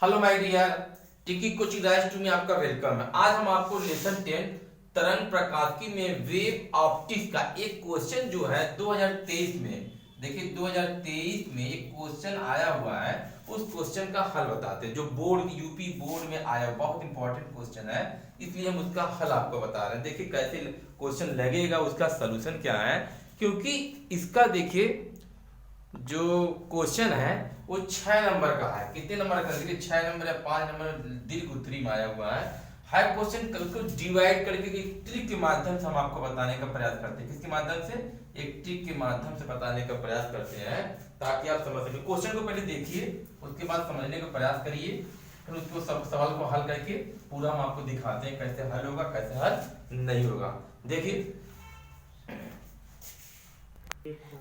Hello my dear टिकी coaching rise में आपका वेलकम है। आज हम आपको लेसन 10 तरंग प्रकाशिकी में वेव ऑप्टिक्स का एक क्वेश्चन जो है 2023 में, देखिए 2023 में एक क्वेश्चन आया हुआ है, उस क्वेश्चन का हल बताते हैं। जो बोर्ड यूपी बोर्ड में आया, बहुत इंपॉर्टेंट क्वेश्चन है, इसलिए हम उसका हल आपको बता रहे हैं। देखिए कैसे क्वेश्चन लगेगा, उसका सोल्यूशन क्या है, क्योंकि इसका देखिए जो क्वेश्चन है वो 6 नंबर का है। कितने नंबर का? देखिए 6 नंबर या 5 नंबर दीर्घ उत्तरी में आया हुआ है। हर क्वेश्चन को डिवाइड करके एक ट्रिक के माध्यम से हम आपको बताने का प्रयास करते हैं। किसके माध्यम से? एक ट्रिक के माध्यम से बताने का प्रयास करते हैं, ताकि आप समझ सकें। क्वेश्चन को पहले देखिए, उसके बाद समझने का प्रयास करिए, फिर उसको सब सवाल को हल करके पूरा हम आपको दिखाते हैं कैसे हल होगा, कैसे हल नहीं होगा। देखिए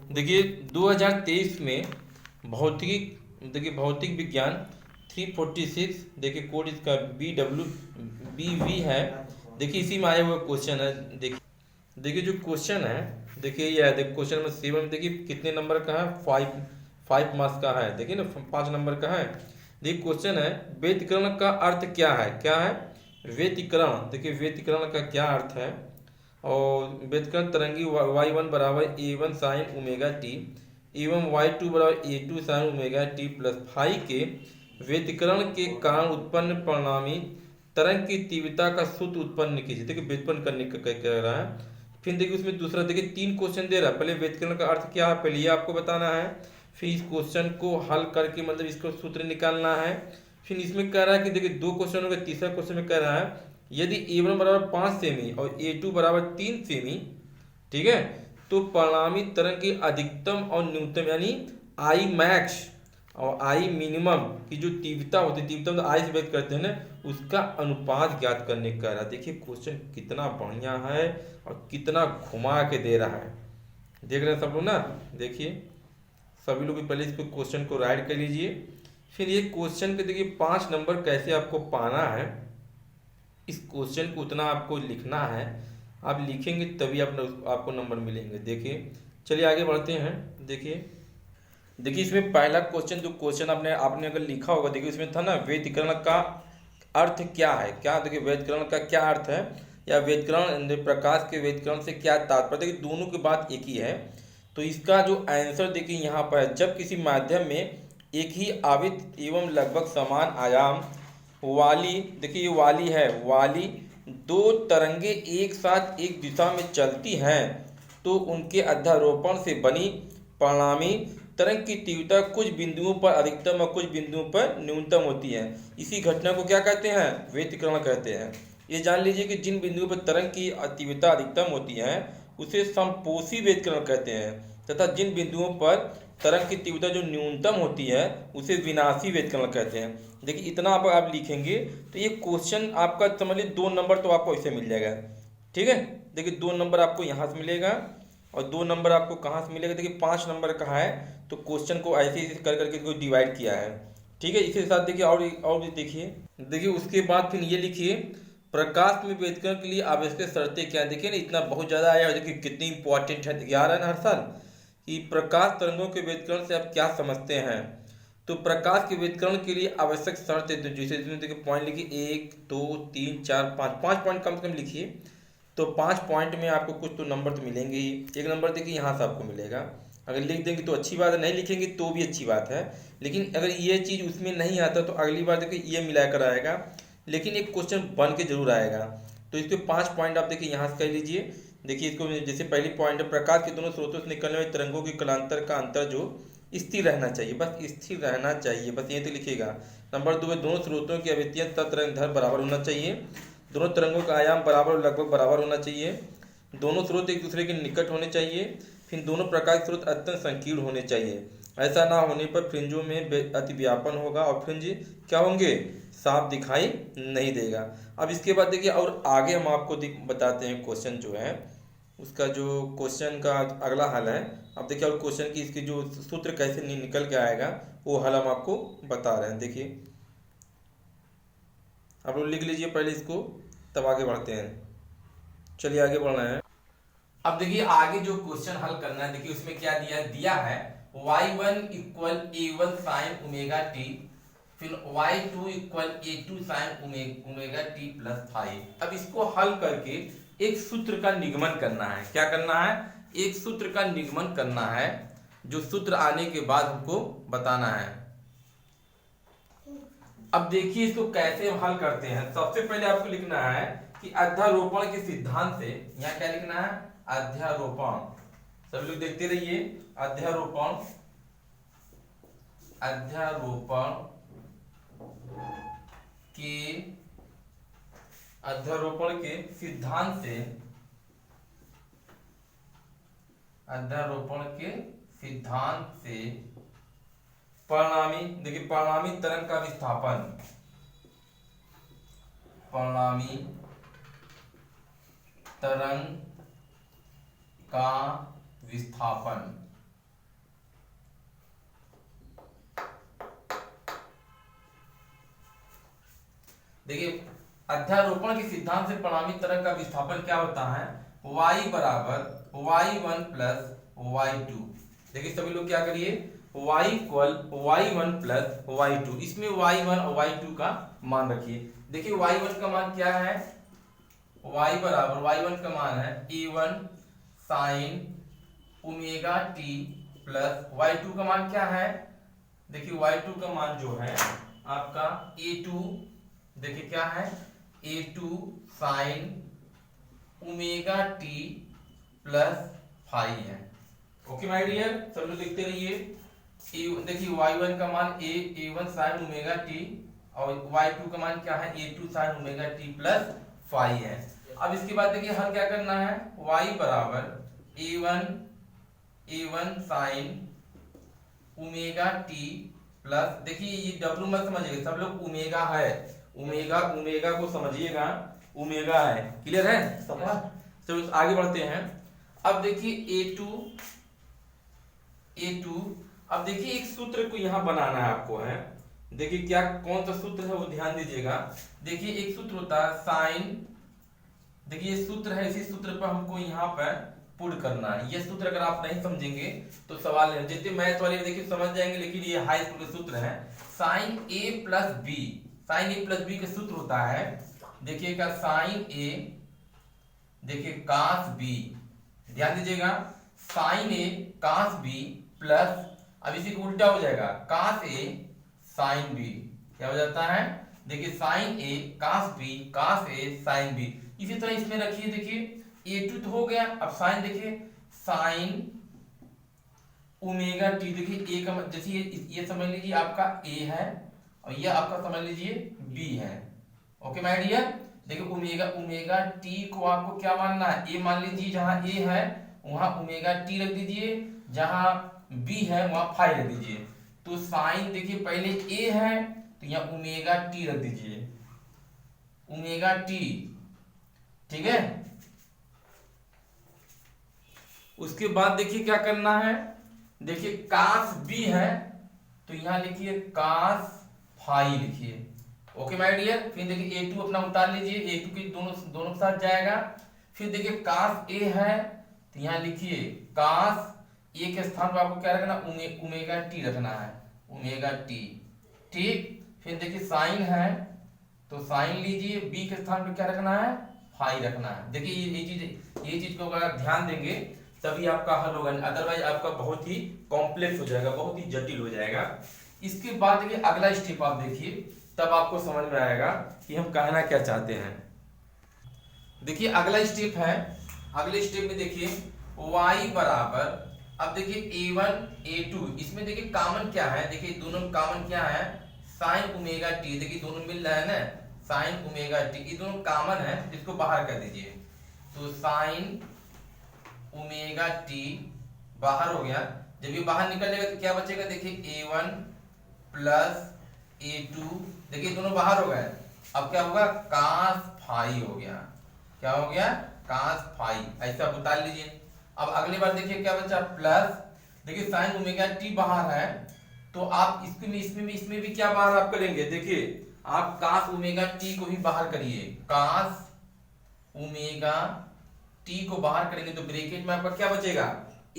देखिए 2023 में भौतिक विज्ञान 346, देखिए कोड इसका BWBV है। देखिए इसी में आया हुआ क्वेश्चन है। देखिए जो क्वेश्चन है, देखिए ये है, देखिए क्वेश्चन नंबर 7, देखिए कितने नंबर का है? 5 मार्क्स का है। देखिए ना 5 नंबर का है। देखिए क्वेश्चन है, व्यतिकरण का अर्थ क्या है? क्या है व्यतिकरण? देखिए व्यतिकरण का क्या अर्थ है? और व्यतिकरण तरंगी y1 बराबर a1 साइन ओमेगा टी एवं y2 बराबर a2 sine omega t plus phi के व्यतिकरण के कारण उत्पन्न परिणामी तरंग की तीव्रता का सूत्र उत्पन्न कीजिए। देखिए व्युत्पन्न करने का कह रहा है। फिर देखिए उसमें दूसरा, देखिए 3 क्वेश्चन दे रहा है। पहले व्यतिकरण का अर्थ क्या है, पहले ये आपको बताना है। फिर इस क्वेश्चन को हल करके मतलब इसको सूत्र निकालना है। फिर इसमें कह रहा है कि देखिए 2 क्वेश्चन हो गए। तीसरा क्वेश्चन में कह रहा है यदि a1 बराबर 5 सेमी और a2 बराबर 3 सेमी, ठीक है, तो परिणामी तरंग की अधिकतम और न्यूनतम यानी आई मैक्स और आई मिनिमम की जो तीव्रता होती है, तीव्रता तो आई से व्यक्त करते हैं ना, उसका अनुपात ज्ञात करने का रहा। देखिए क्वेश्चन कितना बढ़िया है और कितना घुमा के दे रहा है। देख रहे हैं सब लोग ना? देखिए सभी लोग पहले इस क्वेश्चन को राइट कर लीजिए। फिर ये क्वेश्चन के देखिए 5 नंबर कैसे आपको पाना है, इस क्वेश्चन को उतना आपको लिखना है। आप लिखेंगे तभी आपको नंबर मिलेंगे। देखिए चलिए आगे बढ़ते हैं। देखिए इसमें पहला क्वेश्चन, जो क्वेश्चन आपने अगर लिखा होगा, देखिए इसमें था ना व्यतिकरण का अर्थ क्या है। क्या देखिए व्यतिकरण का क्या अर्थ है, या व्यतिकरण प्रकाश के व्यतिकरण से क्या तात्पर्य। देखिए दोनों की बात एक ही है। तो इसका जो आंसर देखिए यहाँ पर है, जब किसी माध्यम में एक ही आवृत्ति एवं लगभग समान आयाम वाली, देखिए ये वाली है, वाली 2 तरंगे एक साथ एक दिशा में चलती हैं, तो उनके अध्यारोपण से बनी परिणामी तरंग की तीव्रता कुछ बिंदुओं पर अधिकतम और कुछ बिंदुओं पर न्यूनतम होती है। इसी घटना को क्या कहते हैं? व्यतिकरण कहते हैं। ये जान लीजिए कि जिन बिंदुओं पर तरंग की तीव्रता अधिकतम होती है उसे समपोषी व्यतिकरण कहते हैं, तथा जिन बिंदुओं पर तरंग की तीव्रता जो न्यूनतम होती है उसे विनाशी व्यतिकरण कहते हैं। देखिए इतना आप लिखेंगे तो ये क्वेश्चन आपका समझ लीजिए 2 नंबर तो आपको ऐसे मिल जाएगा। ठीक है, देखिए 2 नंबर आपको यहाँ से मिलेगा और 2 नंबर आपको कहाँ से मिलेगा। देखिए 5 नंबर का है, तो क्वेश्चन को ऐसे ही कर करके कोई डिवाइड किया है। ठीक है, इसी के साथ देखिए और भी देखिए उसके बाद फिर ये लिखिए, प्रकाश में व्यतिकरण के लिए आवश्यक शर्तें क्या है। देखिए ना इतना बहुत ज़्यादा आया, देखिए कितनी इंपॉर्टेंट है। आ रहा है ना हर साल कि प्रकाश तरंगों के व्यतिकरण से आप क्या समझते हैं। तो प्रकाश के व्यतिकरण के लिए आवश्यक शर्त है, जैसे इसमें देखिए पॉइंट लिखिए 1 2 3 4 5, 5 पॉइंट कम से कम लिखिए। तो 5 पॉइंट में आपको कुछ तो नंबर तो मिलेंगे ही। 1 नंबर देखिए यहाँ से आपको मिलेगा। अगर लिख देंगे तो अच्छी बात है, नहीं लिखेंगे तो भी अच्छी बात है। लेकिन अगर ये चीज़ उसमें नहीं आता तो अगली बार देखिए ये मिला कर आएगा, लेकिन एक क्वेश्चन बन के जरूर आएगा। तो इसके 5 पॉइंट आप देखिए यहाँ से कर लीजिए। देखिए इसको जैसे पहली पॉइंट है, प्रकाश के दोनों स्रोतों से निकलने वाली तरंगों के कलांतर का अंतर जो स्थिर रहना चाहिए, बस स्थिर रहना चाहिए, बस ये तो लिखिएगा। नंबर 2 है, दोनों स्रोतों की आवृत्तियां तथा तरंग दैर्ध्य बराबर होना चाहिए। दोनों तरंगों का आयाम बराबर और लगभग बराबर होना चाहिए। दोनों स्रोत एक दूसरे के निकट होने चाहिए। फिर दोनों प्रकाश स्रोत अत्यंत संकीर्ण होने चाहिए। ऐसा ना होने पर फ्रिंजों में अति व्यापन होगा और फ्रिंज क्या होंगे? साफ दिखाई नहीं देगा। अब इसके बाद देखिए और आगे हम आपको बताते हैं क्वेश्चन जो है, उसका जो क्वेश्चन का अगला हल है। अब देखिए और क्वेश्चन की इसकी जो सूत्र कैसे निकल के आएगा वो हल हम आपको बता रहे हैं। देखिए आप लोग लिख लीजिए पहले इसको, तब आगे बढ़ते हैं। चलिए आगे बढ़ना है। अब देखिए आगे जो क्वेश्चन हल करना है, देखिए उसमें क्या दिया है y1 equal a1 sign omega T फिर y2 equal a2 sine omega t plus five. अब इसको हल करके एक सूत्र का निगमन करना है। क्या करना है? एक सूत्र का निगमन करना है, जो सूत्र आने के बाद हमको बताना है। अब देखिए इसको कैसे हल करते हैं। सबसे पहले आपको लिखना है कि अध्यारोपण के सिद्धांत से, यहाँ क्या लिखना है? अध्यारोपण। सभी लोग देखते रहिए। अध्यारोपण अध्यारोपण के सिद्धांत से, अध्यारोपण के सिद्धांत से परिणामी, देखिए परिणामी तरंग का विस्थापन, परिणामी तरंग का विस्थापन देखिए अध्यारोपण के सिद्धांत से परिणामी तरंग का विस्थापन क्या होता है? y बराबर y1 प्लस y2। देखिए सभी लोग क्या करिए, y equal y1 plus y2, इसमें y1 और y2 का मान रखिए। देखिए y1 का मान क्या है? y बराबर y1 का मान है a1 sign omega t plus y2 का मान क्या है? देखिए y2 का मान जो है आपका a2, देखिए क्या है? a2 sine omega t plus five है। ओके माय डियर, सब लोग देखते रहिए। देखिए y1 का मान a1 साइन ओमेगा t और y2 का मान क्या है? a2 sine omega t plus five है। अब इसके बाद देखिए हल क्या करना है? y बराबर a1 sign omega t plus, देखिए ये w मत समझिएगा, सब लोग ओमेगा है, ओमेगा को समझिएगा, ओमेगा है। क्लियर है? तो आगे बढ़ते हैं। अब देखिए a2, अब देखिए एक सूत्र को यहां बनाना है आपको है। देखिए क्या कौन सा सूत्र है वो ध्यान दीजिएगा। देखिए एक सूत्र होता है साइन, देखिए ये सूत्र है, इसी सूत्र पर हमको यहाँ पर पुट करना है। ये सूत्र अगर आप नहीं समझेंगे तो सवाल है, जितने मैथ वाले देखिए समझ जाएंगे, लेकिन ये हाई स्कूल के सूत्र है। Sine a plus b, sine a plus b का सूत्र होता है, देखिएगा साइन ए, देखिए कास बी, ध्यान दीजिएगा, साइन ए कास बी प्लस, अब इसी को उल्टा हो जाएगा, कास ए साइन बी। क्या हो जाता है? देखिए साइन ए कास बी, कास ए साइन बी। इसी तरह इसमें रखिए, देखिए a2 तो हो गया। अब साइन, देखिए साइन ओमेगा टी, देखिए ए का जैसे ये समझ लीजिए आपका a है और ये आपका समझ लीजिए b है। ओके माय डियर, देखिए ओमेगा टी को आपको क्या मानना है? ए मान लीजिए, जहां ए है वहां ओमेगा टी रख दीजिए, जहां बी है वहां फाइव रख दीजिए। तो साइन देखिए पहले ए है तो यहाँ ओमेगा टी रख दीजिए, ओमेगा टी, ठीक है। उसके बाद देखिए क्या करना है, देखिए कास बी है तो यहां लिखिए कास फाइव लिखिए। ओके माय डियर, फिर देखिए a2 अपना उतार लीजिए, a2 के दोनों के साथ जाएगा। फिर देखिए कास a है तो यहां लिखिए कास a के स्थान पर आपको क्या रखना? ओमेगा टी रखना है, ओमेगा टी, ठीक। फिर देखिए साइन है तो साइन लीजिए, b के स्थान पर क्या रखना है? फाइव रखना है। देखिए ये चीज को अगर ध्यान देंगे तभी आपका हल होगा, अदरवाइज आपका बहुत ही कॉम्प्लेक्स हो जाएगा, बहुत ही जटिल हो जाएगा। इसके बाद देखिए अगला स्टेप आप देखिए, तब आपको समझ में आएगा कि हम कहना क्या चाहते हैं। देखिए अगला स्टेप है, अगले स्टेप में देखिए y बराबर, अब देखिए a1 a2, इसमें देखिए कॉमन क्या है? देखिए दोनों में कॉमन क्या है? साइन ओमेगा टी, देखिए दोनों मिल रहा है ना, साइन ओमेगा टी, ये दोनों कॉमन है, इसको बाहर कर दीजिए। तो साइन ओमेगा टी बाहर हो गया। जब ये बाहर निकल जाएगा तो क्या बचेगा? देखिए a1 प्लस a2, देखिए दोनों बाहर हो गए। अब क्या होगा? कास फाइव हो गया। क्या हो गया? कास फाइव, ऐसा उतार लीजिए। अब अगली बार देखिए क्या बचा? प्लस, देखिए साइन ओमेगा टी बाहर है तो आप इसमें भी क्या बाहर आप करेंगे? देखिए आप कास ओमेगा टी को भी बाहर करिए, कास ओमेगा टी को बाहर करेंगे तो ब्रैकेट में आपका क्या बचेगा?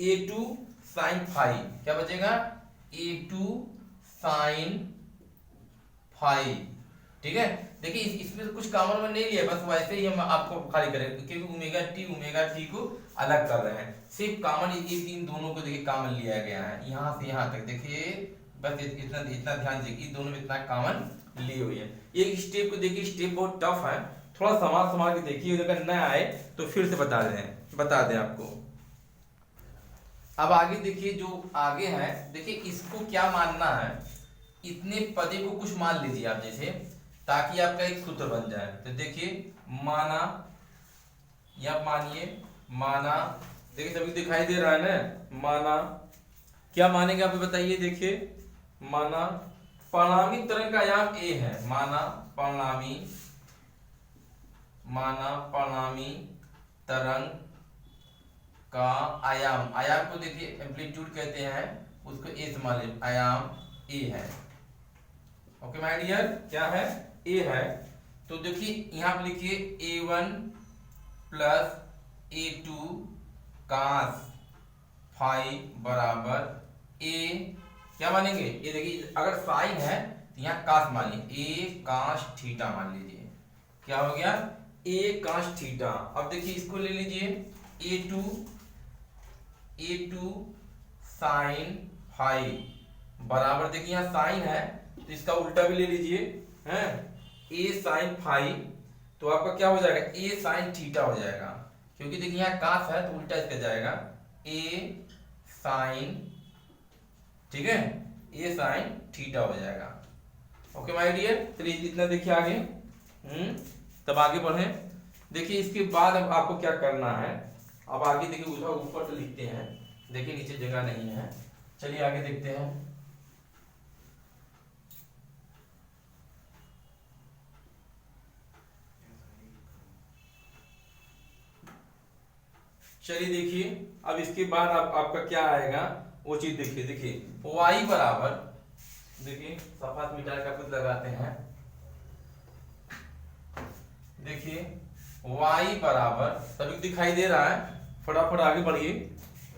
a2 साइन फाइव, क्या बचेगा? a2 sign five. ठीक है, देखिए इसमें तो कुछ कॉमन में नहीं लिया, बस वैसे ही हम आपको खाली करें क्योंकि ओमेगा टी को अलग कर रहे हैं। सिर्फ कॉमन इन दोनों को देखिए कॉमन लिया गया है, यहाँ से यहाँ तक देखिए, बस इतना इतना ध्यान दीजिए, दोनों में इतना कॉमन ली हुई है। एक स्टेप को देखिए, स्टेप बहुत टफ है, थोड़ा संभाल के देखिए, अगर न आए तो फिर से बता दें आपको। अब आगे देखिए, जो आगे है देखिए, इसको क्या मानना है, इतने पदे को कुछ मान लीजिए आप जैसे, ताकि आपका एक सूत्र बन जाए। तो देखिए माना, या मानिए माना, देखिए सभी दिखाई दे रहा है ना, माना क्या मानेंगे आप बताइए। देखिए माना परिणामी तरंग का आयाम ए है, माना परिणामी तरंग का आयाम को देखिए एम्पलीट्यूड कहते हैं, उसको ए से मान लीजिए, आयाम ए है। ओके माय डियर, क्या है, ए है। तो देखिए यहां पे लिखिए A1 plus A2 cos five बराबर ए, क्या मानेंगे, ये देखिए अगर साइन है तो यहाँ कास मान लीजिए, ए कास थीटा मान लीजिए, क्या हो गया, ए कास थीटा। अब देखिए इसको ले लीजिए A2 साइन फाइव बराबर, देखिए यहाँ साइन है तो इसका उल्टा भी ले लीजिए, हैं, ए साइन फाइव, तो आपका क्या हो जाएगा, ए साइन थीटा हो जाएगा, क्योंकि देखिए यहाँ कास है तो उल्टा इसका जाएगा, ए साइन, ठीक है, ए साइन थीटा हो जाएगा। ओके माय डियर, चलिए इतना देखिए आगे, तब आगे बढ़े। देखिए इसके बाद अब आपको क्या करना है, अब आगे देखिए उधर ऊपर से लिखते हैं, देखिए नीचे जगह नहीं है, चलिए आगे देखते हैं। चलिए देखिए, अब इसके बाद आपका क्या आएगा वो चीज देखिए y बराबर, देखिए सफात मिटा का कुछ लगाते हैं, देखिए y बराबर, सभी दिखाई दे रहा है, फटाफट आगे बढ़िए।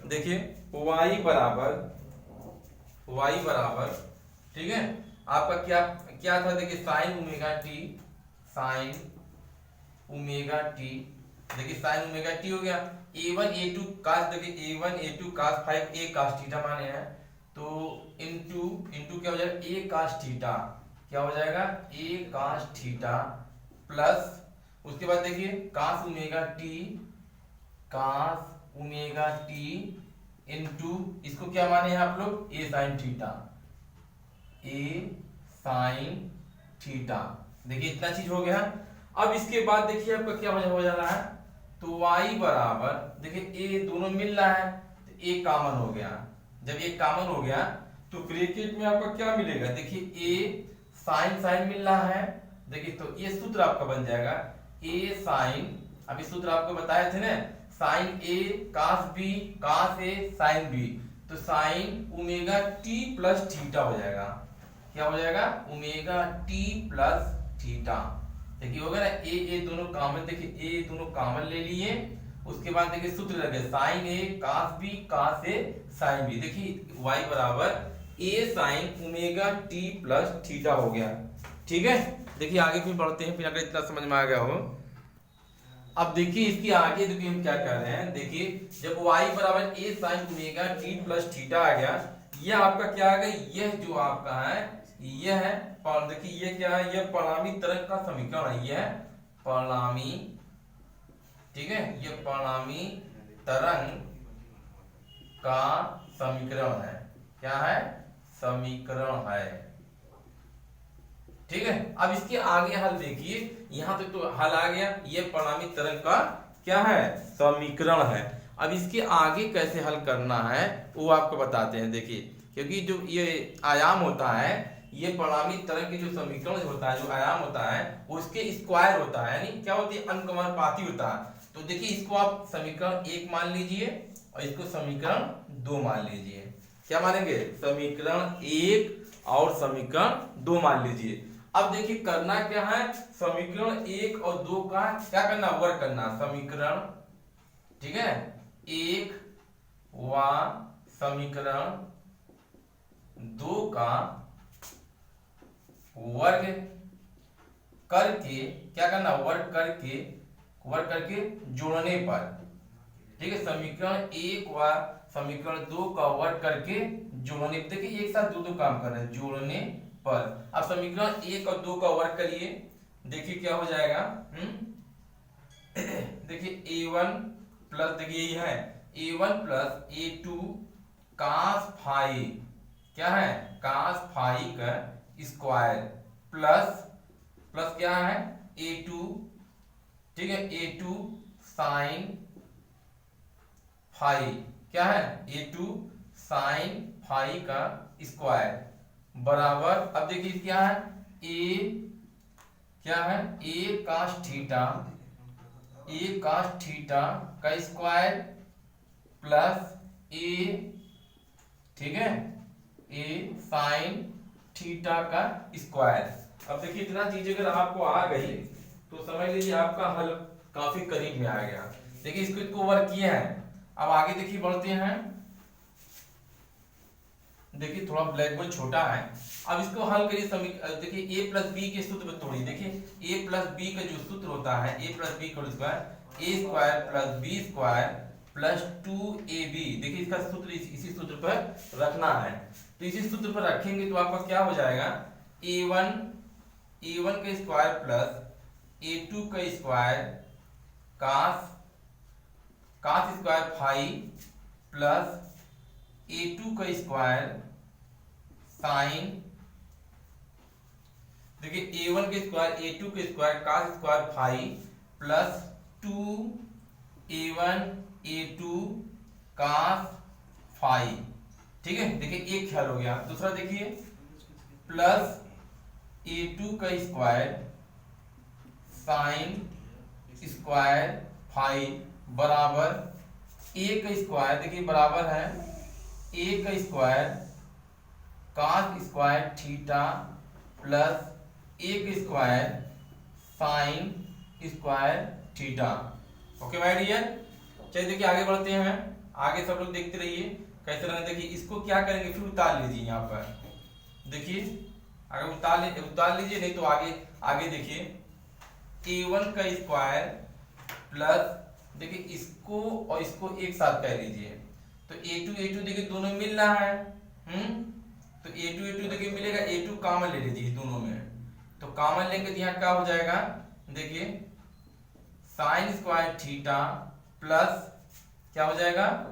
देखिए y बराबर, ठीक है, आपका क्या था, देखिए साइन ओमेगा टी, देखिए साइन ओमेगा टी हो गया, A1 A2 cos, देखिए A1 A2 cos five, A cos theta माने हैं, तो इनटू क्या हो जाएगा, A cos थीटा, क्या हो जाएगा, A cos थीटा प्लस, उसके बाद देखिए cos ओमेगा टी इनटू, इसको क्या माने हैं आप लोग, A sin थीटा, देखिए इतना चीज हो गया। अब इसके बाद देखिए आपका क्या हो जा रहा है, तो y बराबर, देखिए a दोनों मिल रहा है तो a कॉमन हो गया, जब a कॉमन हो गया तो ब्रैकेट में आपका क्या मिलेगा, देखिए a साइन मिल रहा है, देखिए तो ये सूत्र आपका बन जाएगा a साइन, अभी सूत्र आपको बताए थे ना, sine a cos b cos a sine b, तो sine omega t plus theta हो जाएगा, क्या हो जाएगा, ओमेगा t प्लस थीटा, देखिए हो गया ना, ए दोनों कॉमन, देखिए ए दोनों कॉमन ले लिए, उसके बाद देखिए सूत्र लगे sine a cos b cos a sine b, देखिए y बराबर a sine omega t plus theta हो गया। ठीक है, देखिए आगे फिर बढ़ते हैं, फिर अगर इतना समझ में आ गया हो। अब देखिए इसके आगे देखिए हम क्या कर रहे हैं, देखिए जब y बराबर a sine omega t plus theta आ गया, यह आपका क्या आ गया, यह जो आपका है यह है, और देखिए ये क्या है, यह परिणामी तरंग का समीकरण है, यह है परिणामी, ठीक है, यह परिणामी तरंग का समीकरण है, क्या है, समीकरण है। ठीक है, अब इसके आगे हल देखिए, यहां तक तो हल आ गया, यह परिणामी तरंग का क्या है, समीकरण है। अब इसके आगे कैसे हल करना है वो आपको बताते हैं, देखिए क्योंकि जो ये आयाम होता है, ये परिणामी तरंग के जो समीकरण होता है, जो आयाम होता है उसके स्क्वायर होता है, यानी क्या होती है, अनुकमानुपाती होता है। तो देखिए इसको आप समीकरण 1 मान लीजिए और इसको समीकरण 2 मान लीजिए, क्या मानेंगे, समीकरण 1 और समीकरण 2 मान लीजिए। अब देखिए करना क्या है, समीकरण 1 और 2 का क्या करना, वर्क करना, समीकरण, ठीक है, 1 व समीकरण 2 का वर्ग करके क्या करना, वर्ग करके जोड़ने पर, ठीक है, समीकरण 1 व समीकरण 2 का वर्ग करके जोड़ने, देखिए एक साथ दो काम कर रहे हैं, जोड़ने पर। अब समीकरण 1 और 2 का वर्ग करिए, देखिए क्या हो जाएगा। देखिए a1 प्लस, देखिए यही है a1 plus a2 cos phi, क्या है cos फाई का स्क्वायर प्लस क्या है a2, ठीक है, a2 साइन फाई, क्या है a2 साइन फाई का स्क्वायर बराबर, अब देखिए क्या है क्या है a cos थीटा का स्क्वायर प्लस a, ठीक है, a साइन थीटा का स्क्वायर। अब देखिए इतना चीज अगर आपको आ गई तो समझ लीजिए आपका हल काफी करीब में आ गया। देखिए इसको वर्क किए हैं। अब आगे देखिए बढ़ते हैं, देखिए थोड़ा ब्लैक बोर्ड छोटा है, अब इसको हल करिए। देखिए a प्लस बी के सूत्र में तोड़िए। देखिए a प्लस बी का जो सूत्र होता है a प्लस बी का square, a square plus b square plus 2ab, देखिए इसका सूत्र इसी सूत्र पर रखना है। तो इसी सूत्र पर रखेंगे तो आपका क्या हो जाएगा, a1 का स्क्वायर प्लस a2 का square cos square phi plus a2 का स्क्वायर साइन, देखिए a1 के स्क्वायर a2 के square cos square phi plus 2a1 a2 cos phi, ठीक है। देखिए एक ख्याल हो गया। दूसरा देखिए प्लस a2 का स्क्वायर साइन स्क्वायर फाई बराबर a का स्क्वायर, देखिए बराबर है a का square cos square theta plus a का square sine square theta. Okay my dear, चलिए देखिए आगे बढ़ते हैं। आगे सब लोग देखते रहिए कैसे रहना। देखिए इसको क्या करेंगे, फिर उतार लीजिए यहाँ पर, देखिए अगर उतार लीजिए, नहीं तो आगे देखिए a1 का स्क्वायर प्लस, देखिए इसको और इसको एक साथ कह लीजिए तो a2 देखिए दोनों मिल रहा है, तो a2 देखिए मिलेगा, a2 कॉमन ले लीजिए दोनों में, तो कॉमन लेंगे तो यहाँ क्या हो जाएगा, देखिए साइन स्क्वायर थीटा प्लस क्या हो जाएगा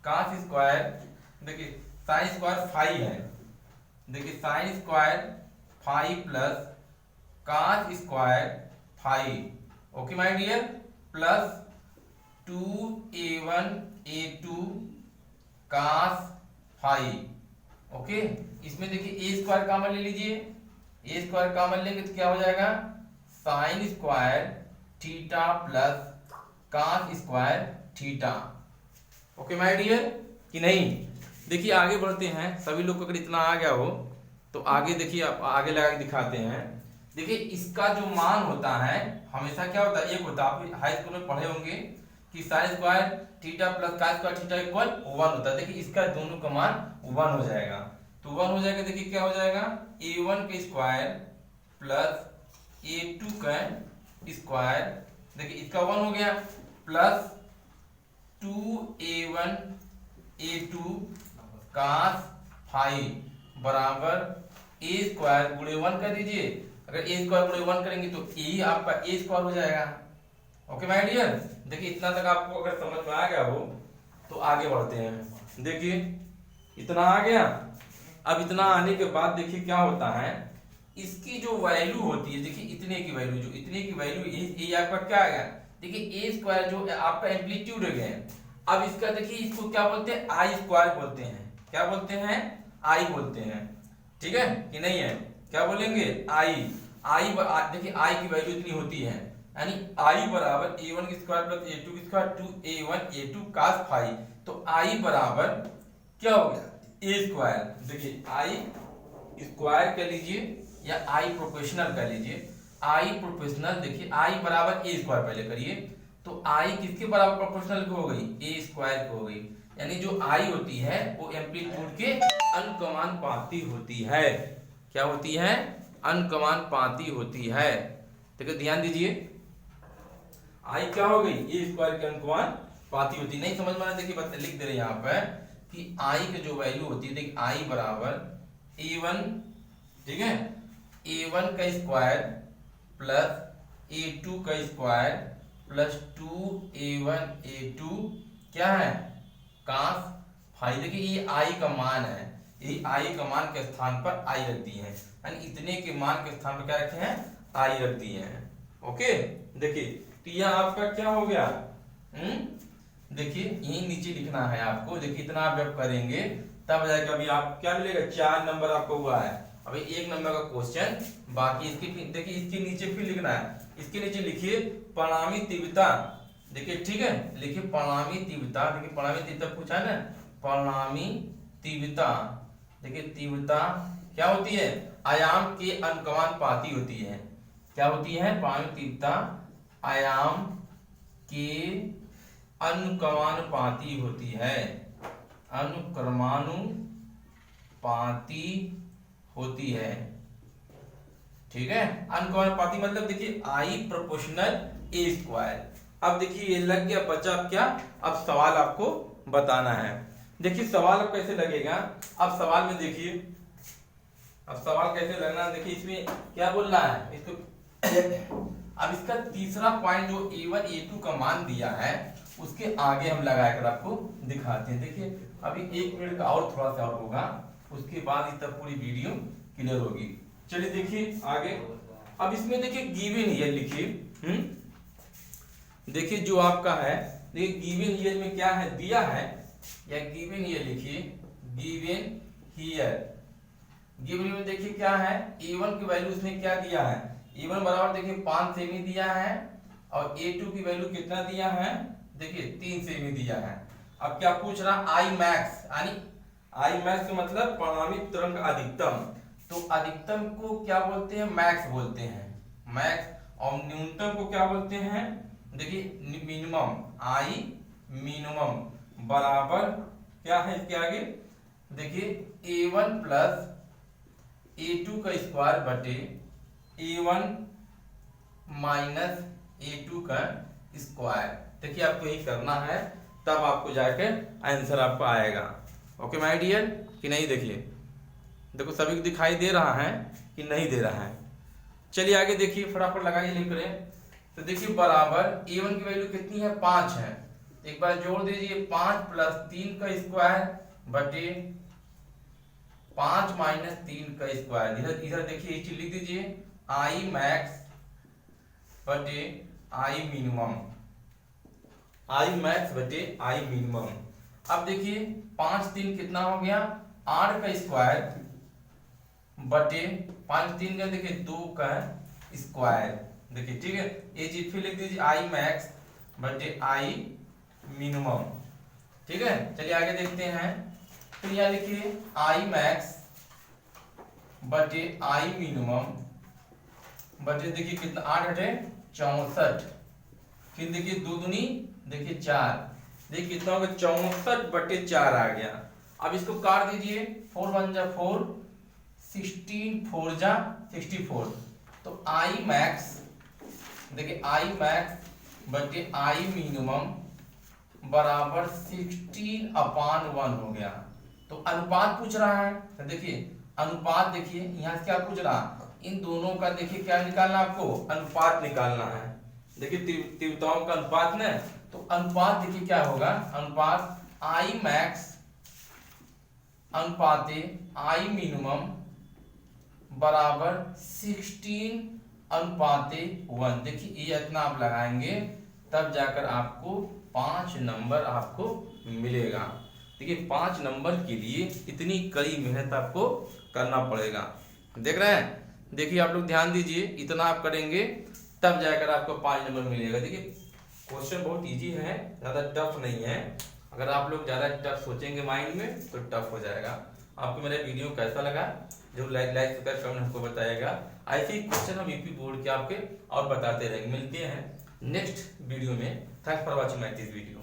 cos स्क्वायर, देखिए साइन स्क्वायर फाई है, देखिए sine square phi plus cos square phi. Okay my dear, plus 2a1 a2 cos phi. Okay, इसमें देखिए a स्क्वायर कॉमन ले लीजिए, a स्क्वायर कॉमन लेंगे तो क्या हो जाएगा sine square theta plus cos square theta. Okay my dear कि नहीं। देखिए आगे बढ़ते हैं। सभी लोग को अगर इतना आ गया हो तो आगे देखिए, आप आगे लगा के दिखाते हैं। देखिए इसका जो मान होता है हमेशा क्या होता है, एक होता है, आप हाई स्कूल में पढ़े होंगे कि sign square theta plus cos square theta equal 1 होता है। देखिए इसका दोनों का मान 1 हो जाएगा, तो 1 हो जाएगा। देखिए क्या हो जाएगा a1 का स्क्वायर प्लस a2 का स्क्वायर, देखिए इसका 1 हो गया, plus 2a1 a2 cos phi बराबर a स्क्वायर गुणे 1 कर दीजिए। अगर a स्क्वायर गुणे 1 करेंगे तो a आपका a स्क्वायर हो जाएगा। ओके माय डियर, देखिए इतना तक आपको अगर समझ में आ गया हो तो आगे बढ़ते हैं। देखिए इतना आ गया। अब इतना आने के बाद देखिए क्या होता है, इसकी जो वैल्यू होती है, देखिए इतने की वैल्यू, जो इतने की वैल्यू ये आपका क्या आएगा, देखिए a स्क्वायर जो आपका एम्पलीट्यूड है। अब इसका देखिए इसको क्या बोलते हैं, आई स्क्वायर बोलते हैं। क्या बोलते हैं, आई बोलते हैं, ठीक है कि नहीं है, क्या बोलेंगे आई। देखिए आई की वैल्यू इतनी होती है, यानी आई बराबर a1 की स्क्वायर प्लस a2 की square 2a1 a2 cos phi, तो आई बराबर क्या हो गया a स्क्वायर। देखिए आई स्क्वायर कह लीजिए या आई प्रोपोर्शनल कह लीजिए, आई प्रोपोर्शनल, देखिए आई बराबर a स्क्वायर पहले करिए, तो आई किसके बराबर प्रोपोर्शनल की हो गई, a स्क्वायर की हो गई। यानी जो आई होती है वो एम्पलीट्यूड के अनुकमानुपाती होती है। क्या होती है, अनकमान पाती होती है। देखिए ध्यान दीजिए, आई क्या हो गई, ए स्क्वायर की अनकमान पाती होती। नहीं समझ में आया, देखिए बता लिख दे रहे यहाँ पर कि आई की जो वैल्यू होती है, देखिए आई बराबर a1, ठीक है, a1 का स्क्वायर प्लस a2 का स्क्वायर प्लस 2a1 a2 क्या है कास फाई। देखिए ये आई का मान है, ये आई का मान के स्थान पर आई रख दिए हैं, यानी इतने के मान के स्थान पर क्या रखे हैं, आई रख दिए हैं। ओके, देखिए तो यह आपका क्या हो गया, देखिए यही नीचे लिखना है आपको। देखिए इतना आप जब करेंगे तब जाएगा, अभी आप क्या मिलेगा, 4 नंबर आपको हुआ है। अभी 1 नंबर का क्वेश्चन बाकी, इसके देखिए इसके नीचे फिर लिखना है, इसके नीचे लिखिए परिणामी तीव्रता। देखिए ठीक है, लिखिए परिणामी तीव्रता। देखिए परिणामी तीव्रता पूछा है ना, परिणामी तीव्रता। देखिए तीव्रता क्या होती है, आयाम के अनुकमान पाती होती है। क्या होती है, परिणामी तीव्रता आयाम के अनुक्रमानुपाती होती है, अनुक्रमानुपाती होती है, ठीक है। अनुक्रमानुपाती मतलब देखिए आई प्रोपोर्शनल ए स्क्वायर। अब देखिए ये लग गया, बचा अब क्या, अब सवाल आपको बताना है। देखिए सवाल अब कैसे लगेगा, अब सवाल में देखिए, अब सवाल कैसे लगना, देखिए इसमें क्या बोल रहा है इसको अब इसका तीसरा पॉइंट जो a1 a2 का मान दिया है उसके आगे हम लगाकर आपको दिखाते हैं। देखिए अभी 1 मिनट का और थोड़ा सा और होगा, उसके बाद इस तक पूरी वीडियो क्लियर होगी। चलिए देखिए आगे, अब इसमें देखिए गिवन ईयर लिखिए। देखिए जो आपका है, देखिए गिवन ईयर में क्या है दिया है, या गिवन ईयर लिखिए, गिवन ईयर। गिवन ईयर में देखिए क्या है, a1 की वैल्यू उसमें क्या दिया है, a1 बराबर देखिए 5 सेमी दिया है, और a2 की वैल्यू कितना दिया है, देखिए 3 सेमी दिया है। अब क्या पूछ रहा, आई मैक्स, यानी आई मैक्स का मतलब परिणामी तरंग अधिकतम। तो अधिकतम को क्या बोलते हैं, मैक्स बोलते हैं, मैक्स। और न्यूनतम को क्या बोलते हैं, देखिए मिनिमम, आई मिनिमम बराबर क्या है इसके आगे, देखिए a1 प्लस a2 का स्क्वायर बटे a1 माइनस a2 का स्क्वायर। देखिए आपको यही करना है, तब आपको जाकर आंसर आपको आएगा। ओके माय डियर, कि नहीं, देखिए देखो सभी को दिखाई दे रहा है कि नहीं दे रहा है। चलिए आगे देखिए, फटाफट लगाइए, लिख करें। तो देखिए बराबर a1 की वैल्यू कितनी है, 5 है। एक बार जोड़ दीजिए, 5 प्लस 3 का स्क्वायर बटे 5 माइनस 3 का स्क्वायर। इधर इधर देखिए ये चीज लिख दीजिए, आई मैक्स बटे आई मिनिमम, आई मैक्स बटे आई मिनिमम। अब देखिए 5 3 कितना हो गया, 8 का स्क्वायर बटे 5 3 का देखिए 2 का स्क्वायर। देखिए ठीक है, ये चीज फिर लिख दीजिए, आई मैक्स बटे आई मिनिमम, ठीक है। चलिए आगे देखते हैं, फिर यहाँ लिखिए आई मैक्स बटे आई मिनिमम बटे देखिए कितना, 8 8 64, फिर देखिए 2 दूनी देखिए 4, देखिए कितना होगा, 64 बटे 4 आ गया। अब इसको काट दीजिए, 4 1 जा 4, 16 4 जा 64। तो आई मैक्स, देखिए आई मैक्स बटे आई मिनिमम बराबर 16/1 हो गया। तो अनुपात पूछ रहा है, तो देखिए अनुपात, देखिए यहाँ से क्या पूछ रहा, इन दोनों का देखिए क्या निकालना, आपको अनुपात निकालना है। देखिए तीव्रताओं का अनुपात ना, तो अनुपात देखिए क्या होगा, अनुपात आई मैक्स अनुपाते आई मिनिमम बराबर 16/1। देखिए ये इतना आप लगाएंगे तब जाकर आपको 5 नंबर आपको मिलेगा। देखिए 5 नंबर के लिए इतनी कड़ी मेहनत आपको करना पड़ेगा, देख रहे हैं। देखिए आप लोग ध्यान दीजिए, इतना आप करेंगे तब जाकर आपको 5 नंबर मिलेगा। देखिए क्वेश्चन बहुत इजी है, ज़्यादा टफ नहीं है। अगर आप लोग ज़्यादा टफ सोचेंगे माइंड में तो टफ हो जाएगा। आपको मेरा वीडियो कैसा लगा, जो लाइक कर कमेंट हमको बताइएगा। ऐसे ही क्वेश्चन हम यूपी बोर्ड के आपके और बताते रहेंगे। मिलते हैं नेक्स्ट वीडियो में। Thanks for watching my this video.